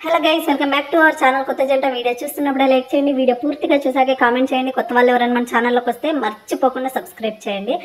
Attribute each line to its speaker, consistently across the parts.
Speaker 1: Hello guys, welcome back to our channel. కొత్త జంట video చూస్తున్నప్పుడే like చేయండి. వీడియో పూర్తిగా చూసాకే కామెంట్ చేయండి. కొత్త వాళ్ళు ఎవరైనా మన ఛానల్లోకి వస్తే మర్చిపోకుండా సబ్స్క్రైబ్ చేయండి.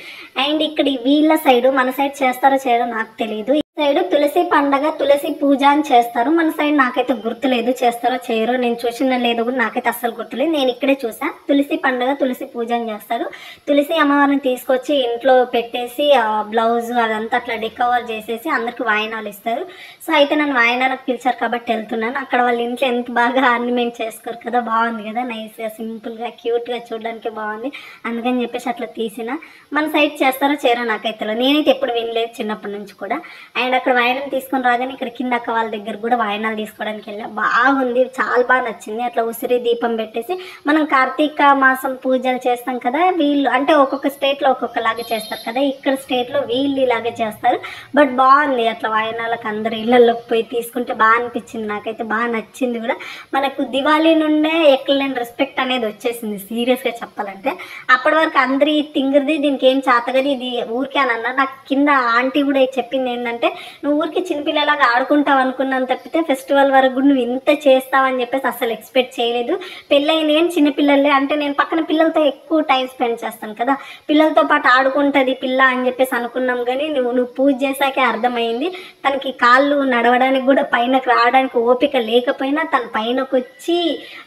Speaker 1: అండ్ ఇక్కడ వీళ్ళ సైడ్, మన సైడ్ చేస్తారో చేయడో నాకు తెలియదు. ఈ సైడ్ తులసి పండగ, తులసి పూజ అని చేస్తారు. మన సైడ్ నాకైతే గుర్తులేదు, చేస్తారో చేయరో. నేను చూసిన లేదు కూడా నాకైతే అస్సలు గుర్తులేదు. నేను ఇక్కడే చూసా. తులసి పండగ, తులసి పూజ అని చేస్తారు. తులసి అమ్మవారిని తీసుకొచ్చి ఇంట్లో పెట్టేసి బ్లౌజ్ అదంతా అట్లా డెకవర్ చేసేసి అందరికి వాయినాలు ఇస్తారు. సో అయితే నన్ను వాయినాలకు పిలిచారు కాబట్టి వెళ్తున్నాను. అక్కడ వాళ్ళ ఇంట్లో ఎంత బాగా ఆర్నమెంట్ చేసుకోరు కదా, బాగుంది కదా, నైస్గా సింపుల్గా క్యూట్గా చూడడానికి బాగుంది. అందుకని చెప్పేసి అట్లా తీసిన. మన సైడ్ చేస్తారో చేయరో నాకైతే తెలియదు. నేనైతే ఎప్పుడు వినలేదు చిన్నప్పటి నుంచి కూడా. అండ్ అక్కడ వాయినం తీసుకొని రాగానే ఇక్కడ కింద అక్క వాళ్ళ దగ్గర కూడా వాయినాలు తీసుకోవడానికి వెళ్ళా. బాగుంది, చాలా బాగా నచ్చింది. అట్లా ఉసిరి దీపం పెట్టేసి మనం కార్తీక మాసం పూజలు చేస్తాం కదా, వీళ్ళు అంటే ఒక్కొక్క స్టేట్లో ఒక్కొక్కలాగా చేస్తారు కదా, ఇక్కడ స్టేట్లో వీళ్ళు ఇలాగే చేస్తారు. బట్ బాగుంది. అట్లా వాయినాలకు అందరు ఇళ్ళల్లోకి పోయి తీసుకుంటే బాగా అనిపించింది. నాకైతే బాగా నచ్చింది కూడా. మనకు దివాళీ నుండే ఎక్కలేని రెస్పెక్ట్ అనేది వచ్చేసింది సీరియస్గా చెప్పాలంటే. అప్పటి వరకు అందరి తింగిరిది, దీనికి ఏం చేతగది, ఇది ఊరికే అని అన్నారు. నాకు కింద ఆంటీ కూడా చెప్పింది ఏంటంటే, నువ్వు ఊరికి చిన్నపిల్లలాగా ఆడుకుంటావు అనుకున్నాను తప్పితే ఫెస్టివల్ వరకు కూడా నువ్వు ఇంత చేస్తావని చెప్పేసి అసలు ఎక్స్పెక్ట్ చేయలేదు. పెళ్ళయింది కానీ చిన్నపిల్లలే అంటే నేను పక్కన పిల్లలతో ఎక్కువ టైం స్పెండ్ చేస్తాను కదా, పిల్లలతో పాటు ఆడుకుంటుంది పిల్ల అని చెప్పేసి అనుకున్నాం. కానీ నువ్వు పూజ చేశాకే అర్థమైంది తనకి కాళ్ళు నడవడానికి కూడా పైనకు రావడానికి ఓపిక లేకపోయినా తన పైనకు వచ్చి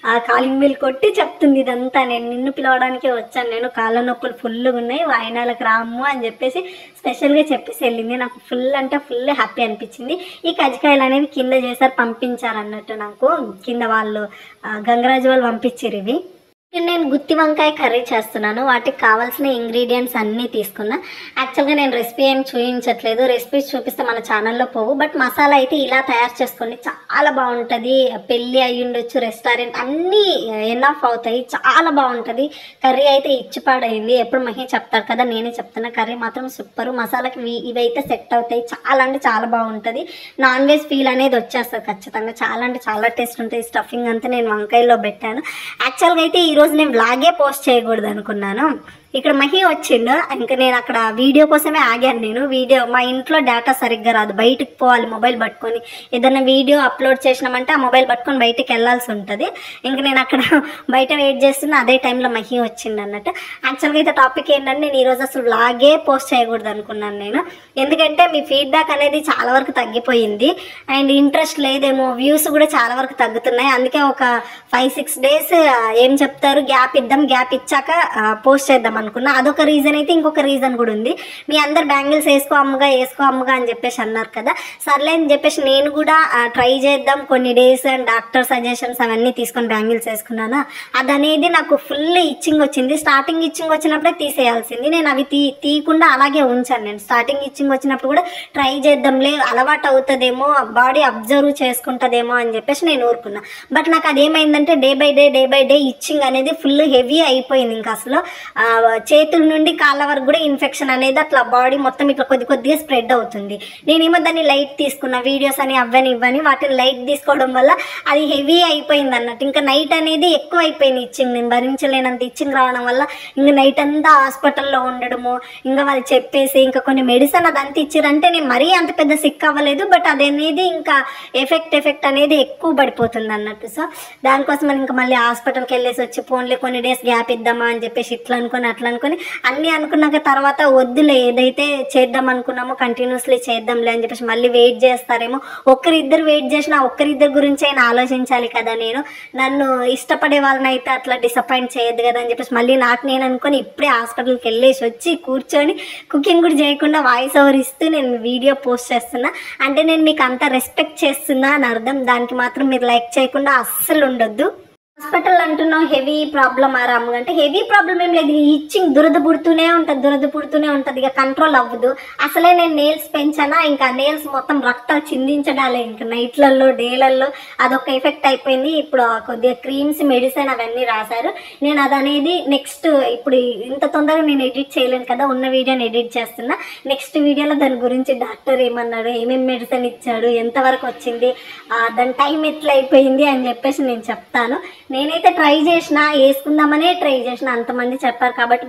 Speaker 1: ఆ కాలింగ్ బిల్ కొట్టి చెప్తుంది ఇదంతా. నేను నిన్ను పిలవడానికే వచ్చాను, నేను కాళ్ళ నొప్పులు ఫుల్గా ఉన్నాయి, వాయినాలకు రాము అని చెప్పేసి స్పెషల్గా చెప్పేసి వెళ్ళింది. నాకు ఫుల్ అంటే ఫుల్ హ్యాపీ అనిపించింది. ఈ కజ్జికాయలు అనేవి కింద చేశారు, పంపించారు అన్నట్టు. నాకు కింద వాళ్ళు గంగరాజు వాళ్ళు పంపించారు ఇవి. నేను గుత్తి వంకాయ కర్రీ చేస్తున్నాను. వాటికి కావాల్సిన ఇంగ్రీడియంట్స్ అన్నీ తీసుకున్నా. యాక్చువల్గా నేను రెసిపీ ఏం చూపించట్లేదు, రెసిపీస్ చూపిస్తే మన ఛానల్లో పోవు. బట్ మసాలా అయితే ఇలా తయారు చేసుకోండి, చాలా బాగుంటుంది. పెళ్ళి అయ్యి ఉండొచ్చు, రెస్టారెంట్ అన్నీ ఎనఫ్ అవుతాయి, చాలా బాగుంటుంది. కర్రీ అయితే ఇచ్చిపాడైంది. ఎప్పుడు మహి చెప్తారు కదా, నేనే చెప్తున్నా. కర్రీ మాత్రం సూపర్. మసాలాకి ఇవైతే సెట్ అవుతాయి. చాలా అంటే చాలా బాగుంటుంది. నాన్ వెజ్ ఫీల్ అనేది వచ్చేస్తుంది ఖచ్చితంగా. చాలా అంటే చాలా టేస్ట్ ఉంటుంది. స్టఫింగ్ అంతా నేను వంకాయలో పెట్టాను. యాక్చువల్గా అయితే ఈరోజు నేను వ్లాగే పోస్ట్ చేయకూడదు అనుకున్నాను. ఇక్కడ మహి వచ్చిండు, ఇంకా నేను అక్కడ వీడియో కోసమే ఆగాను. నేను వీడియో, మా ఇంట్లో డేటా సరిగ్గా రాదు, బయటకు పోవాలి మొబైల్ పట్టుకొని. ఏదైనా వీడియో అప్లోడ్ చేసినామంటే ఆ మొబైల్ పట్టుకొని బయటకు వెళ్ళాల్సి ఉంటుంది. ఇంకా నేను అక్కడ బయట వెయిట్ చేస్తున్నా, అదే టైంలో మహి వచ్చిండు అన్నట్టు. యాక్చువల్గా అయితే టాపిక్ ఏంటంటే, నేను ఈరోజు అసలు వ్లాగే పోస్ట్ చేయకూడదు అనుకున్నాను నేను. ఎందుకంటే మీ ఫీడ్బ్యాక్ అనేది చాలా వరకు తగ్గిపోయింది. అండ్ ఇంట్రెస్ట్ లేదేమో, వ్యూస్ కూడా చాలా వరకు తగ్గుతున్నాయి. అందుకే ఒక 5-6 డేస్ ఏం చెప్తారు, గ్యాప్ ఇద్దాం, గ్యాప్ ఇచ్చాక పోస్ట్ చేద్దాం అనుకున్నా. అదొక రీజన్ అయితే ఇంకొక రీజన్ కూడా ఉంది. మీ అందరు బ్యాంగిల్స్ వేసుకో అమ్మగా అని చెప్పేసి అన్నారు కదా, సర్లే అని చెప్పేసి నేను కూడా ట్రై చేద్దాం కొన్ని డేస్. అండ్ డాక్టర్ సజెషన్స్ అవన్నీ తీసుకొని బ్యాంగిల్స్ వేసుకున్నాను. అది అనేది నాకు ఫుల్ ఇచ్చింగ్ వచ్చింది. స్టార్టింగ్ ఇచ్చింగ్ వచ్చినప్పుడే తీసేయాల్సింది, నేను అవి తీయకుండా అలాగే ఉంచాను. నేను స్టార్టింగ్ ఇచ్చింగ్ వచ్చినప్పుడు కూడా ట్రై చేద్దాంలే, అలవాటు అవుతుందేమో, బాడీ అబ్జర్వ్ చేసుకుంటుందేమో అని చెప్పేసి నేను ఊరుకున్నా. బట్ నాకు అదేమైందంటే డే బై డే ఇచ్చింగ్ అనేది ఫుల్ హెవీ అయిపోయింది. ఇంకా అసలు చేతుల నుండి కాళ్ళ వరకు కూడా ఇన్ఫెక్షన్ అనేది అట్లా బాడీ మొత్తం ఇట్లా కొద్దిగా స్ప్రెడ్ అవుతుంది. నేనేమో దాన్ని లైట్ తీసుకున్నా, వీడియోస్ అని అవ్వని ఇవ్వని వాటిని లైట్ తీసుకోవడం వల్ల అది హెవీ అయిపోయింది అన్నట్టు. ఇంకా నైట్ అనేది ఎక్కువ అయిపోయింది ఇచ్చింగ్, నేను భరించలేనంత ఇచ్చింగ్ రావడం వల్ల ఇంకా నైట్ అంతా హాస్పిటల్లో ఉండడము. ఇంకా వాళ్ళు చెప్పేసి ఇంకా కొన్ని మెడిసిన్ అదంతా ఇచ్చారంటే నేను మరీ అంత పెద్ద సిక్ అవ్వలేదు, బట్ అదనేది ఇంకా ఎఫెక్ట్ అనేది ఎక్కువ పడిపోతుంది అన్నట్టు. సో దానికోసం మనం ఇంకా మళ్ళీ హాస్పిటల్కి వెళ్ళేసి వచ్చి ఫోన్లే కొన్ని డేస్ గ్యాప్ ఇద్దామా అని చెప్పేసి ఇట్లా అనుకుని అట్లా అనుకుని అన్నీ అనుకున్నాక తర్వాత వద్దులే, ఏదైతే చేద్దాం అనుకున్నామో కంటిన్యూస్లీ చేద్దాంలే అని చెప్పేసి మళ్ళీ వెయిట్ చేస్తారేమో. ఒక్కరిద్దరు వెయిట్ చేసినా ఒక్కరిద్దరు గురించి అయినా ఆలోచించాలి కదా. నన్ను ఇష్టపడే వాళ్ళని అయితే అట్లా డిసప్పాయింట్ చేయొద్దు కదా అని చెప్పేసి మళ్ళీ నాకు నేను అనుకుని ఇప్పుడే హాస్పిటల్కి వెళ్ళేసి వచ్చి కూర్చొని కుకింగ్ కూడా చేయకుండా వాయిస్ ఓవర్ ఇస్తూ నేను వీడియో పోస్ట్ చేస్తున్నా. అంటే నేను మీకు అంత రెస్పెక్ట్ చేస్తున్నా అని అర్థం. దానికి మాత్రం మీరు లైక్ చేయకుండా అస్సలు ఉండొద్దు. హాస్పిటల్ అంటున్నాం హెవీ ప్రాబ్లమ్ ఆరాము అంటే హెవీ ప్రాబ్లం ఏం లేదు, ఇచ్చింగ్ దురద పుడుతూనే ఉంటుంది, ఇక కంట్రోల్ అవ్వదు. అసలే నేను నేల్స్ పెంచానా, ఇంకా నేల్స్ మొత్తం రక్తాలు చిందించడాలే ఇంకా నైట్లలో డేలలో. అదొక ఎఫెక్ట్ అయిపోయింది. ఇప్పుడు కొద్దిగా క్రీమ్స్ మెడిసిన్ అవన్నీ రాశారు. నేను అదనేది నెక్స్ట్, ఇప్పుడు ఇంత తొందరగా నేను ఎడిట్ చేయలేను కదా, ఉన్న వీడియోని ఎడిట్ చేస్తున్నా. నెక్స్ట్ వీడియోలో దాని గురించి డాక్టర్ ఏమన్నాడు, ఏమేమి మెడిసిన్ ఇచ్చాడు, ఎంతవరకు వచ్చింది, దాని టైం ఎట్లా అయిపోయింది అని చెప్పేసి నేను చెప్తాను. నేనైతే ట్రై చేసిన, వేసుకుందామనే ట్రై చేసిన, అంతమంది చెప్పారు కాబట్టి.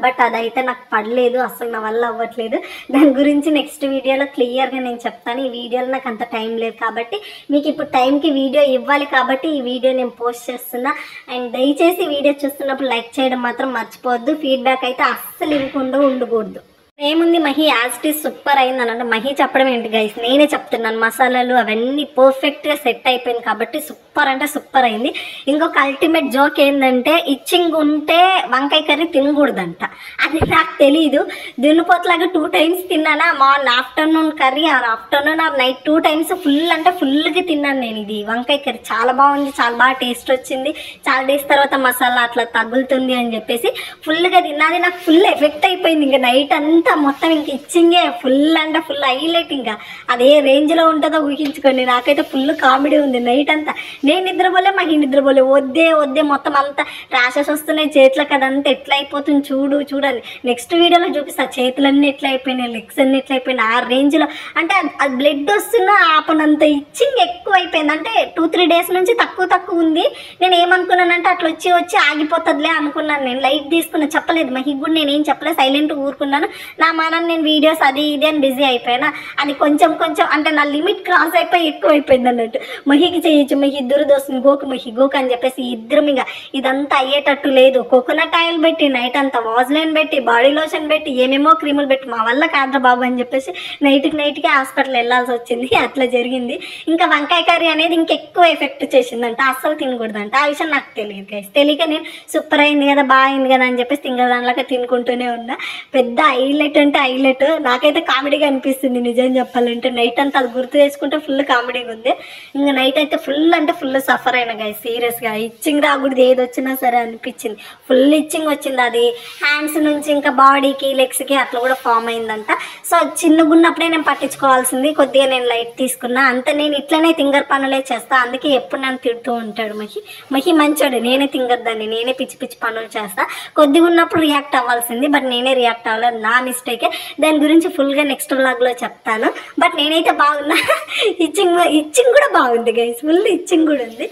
Speaker 1: బట్ అదైతే నాకు పడలేదు, అసలు నా వల్ల అవ్వట్లేదు. దాని గురించి నెక్స్ట్ వీడియోలో క్లియర్గా నేను చెప్తాను. ఈ వీడియోలో నాకు అంత టైం లేదు కాబట్టి, మీకు ఇప్పుడు టైంకి వీడియో ఇవ్వాలి కాబట్టి ఈ వీడియో నేను పోస్ట్ చేస్తున్నా. అండ్ దయచేసి వీడియో చూస్తున్నప్పుడు లైక్ చేయడం మాత్రం మర్చిపోవద్దు. ఫీడ్బ్యాక్ అయితే అస్సలు ఇవ్వకుండా ఉండకూడదు. ఏముంది, Mahi as it is super అయింది అని అంటే మహి చెప్పడం ఏంటి గైస్, నేనే చెప్తున్నాను. మసాలాలు అవన్నీ పర్ఫెక్ట్గా సెట్ అయిపోయింది కాబట్టి సూపర్ అంటే సూపర్ అయింది. ఇంకొక అల్టిమేట్ జోక్ ఏంటంటే, ఇచ్చింగ్ ఉంటే వంకాయ కర్రీ తినకూడదంట. అది నాకు తెలీదు. దున్నుపోతలాగా 2 times తిన్నానా, afternoon curry afternoon night 2 times full అంటే ఫుల్గా తిన్నాను నేను. ఇది వంకాయ కర్రీ చాలా బాగుంది, చాలా బాగా టేస్ట్ వచ్చింది. చాలా డేస్ తర్వాత మసాలా అట్లా తగులుతుంది అని చెప్పేసి ఫుల్గా తిన్నది. నాకు ఫుల్ ఎఫెక్ట్ అయిపోయింది. ఇంకా నైట్ అంతా మొత్తం ఇంక ఇచ్చింగే ఫుల్ అంటే ఫుల్ హైలైట్. ఇంకా అదే రేంజ్లో ఉంటుందో ఊహించుకోండి. నాకైతే ఫుల్ కామెడీ ఉంది నైట్ అంతా. నేను నిద్రపోలే, మాకు నిద్రపోలే, వద్దే మొత్తం అంతా ర్యాషెస్ వస్తున్నాయి చేతులకు. అదంతా ఎట్లా అయిపోతుంది చూడండి. నెక్స్ట్ వీడియోలో చూపిస్తా చేతులన్నీ ఎట్లా అయిపోయినాయి, లెగ్స్ అన్నీ ఎట్లా అయిపోయినాయి. ఆ రేంజ్లో అంటే అది బ్లడ్ వస్తున్నా ఆపనంత ఇచ్చింగ్ ఎక్కువ అయిపోయింది. అంటే 2-3 days నుంచి తక్కువ ఉంది. నేను ఏమనుకున్నానంటే అట్లా వచ్చి ఆగిపోతుందిలే అనుకున్నాను. నేను లైట్ తీసుకున్నా, చెప్పలేదు మహికి కూడా నేనేం చెప్పలేదు, సైలెంట్ ఊరుకున్నాను. నా మనం నేను వీడియోస్ అది ఇది అని బిజీ అయిపోయినా. అది కొంచెం అంటే నా లిమిట్ క్రాస్ అయిపోయి ఎక్కువ అయిపోయింది అన్నట్టు. మహికి చేయొచ్చు, మహి ఇద్దరు దోస్తుంది, గోకు అని చెప్పేసి ఇద్దరం ఇంకా ఇదంతా అయ్యేటట్టు లేదు. కోకోనట్ ఆయిల్ పెట్టి నైట్ అంతా వాజ్లైన్ పెట్టి బాడీ లోషన్ పెట్టి ఏమేమో క్రీములు పెట్టి మా వల్ల కాదురా బాబు అని చెప్పేసి నైట్కి హాస్పిటల్ వెళ్ళాల్సి వచ్చింది. అట్లా జరిగింది. ఇంకా వంకాయ కర్రీ అనేది ఇంకెక్కువ ఎఫెక్ట్ చేసిందంట, అస్సలు తినకూడదంట. ఆ విషయం నాకు తెలియదు గైస్. తెలియక నేను సూపర్ అయింది కదా, బాగా అయింది కదా అని చెప్పేసి తింగదానిలాగా తినుకుంటూనే ఉన్నా. పెద్ద హైలైట్ అంటే హైలైట్. నాకైతే కామెడీగా అనిపిస్తుంది నిజం చెప్పాలంటే. నైట్ అంతా అది గుర్తు చేసుకుంటే ఫుల్ కామెడీగా ఉంది. ఇంకా నైట్ అయితే ఫుల్ అంటే ఫుల్ సఫర్ అయినా గైస్, సీరియస్గా. ఇచ్చింగ్ రాకూడదు, ఏది వచ్చినా సరే అనిపించింది. ఫుల్ ఇచ్చింగ్ వచ్చింది. అది హ్యాండ్స్ నుంచి ఇంకా బాడీకి లెగ్స్కి అట్లా కూడా ఫామ్ అయిందంట. సో చిన్నగున్నప్పుడే నేను పట్టించుకోవాల్సింది, కొద్దిగా నేను లైట్ తీసుకున్నా అంతే. నేను ఇట్లనే తింగర్ పనులే చేస్తా, అందుకే ఎప్పుడు నన్ను తిడుతూ ఉంటాడు మహి మంచోడు. నేనే తింగర్దాన్ని, నేనే పిచ్చి పనులు చేస్తా. కొద్దిగా ఉన్నప్పుడు రియాక్ట్ అవ్వాల్సింది, బట్ నేనే రియాక్ట్ అవ్వలేదు, నా మిస్టేకే. దాని గురించి ఫుల్గా నెక్స్ట్ వ్లాగ్లో చెప్తాను. బట్ నేనైతే బాగున్నా. ఇచ్చింగ్ కూడా బాగుంది గైస్, ఫుల్ ఇచ్చింగ్ కూడా ఉంది.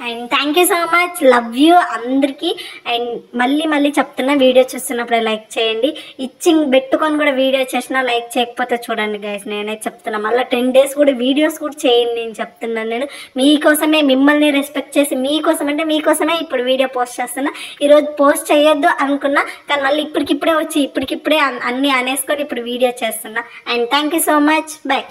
Speaker 1: And thank you so much, love you అందరికీ. అండ్ మళ్ళీ చెప్తున్నా, వీడియో చూస్తున్నప్పుడే లైక్ చేయండి. ఇచ్చింగ్ పెట్టుకొని కూడా వీడియో చేసినా లైక్ చేయకపోతే చూడండి గైస్, నేనే చెప్తున్నా. మళ్ళీ 10 days కూడా వీడియోస్ కూడా చేయండి నేను చెప్తున్నాను. నేను మీకోసమే, మిమ్మల్ని రెస్పెక్ట్ చేసి మీకోసమే ఇప్పుడు వీడియో పోస్ట్ చేస్తున్నా. ఈరోజు పోస్ట్ చేయొద్దు అనుకున్నా, కానీ మళ్ళీ ఇప్పటికిప్పుడే అన్నీ అనేసుకొని ఇప్పుడు వీడియో చేస్తున్నా. And thank you so much, by.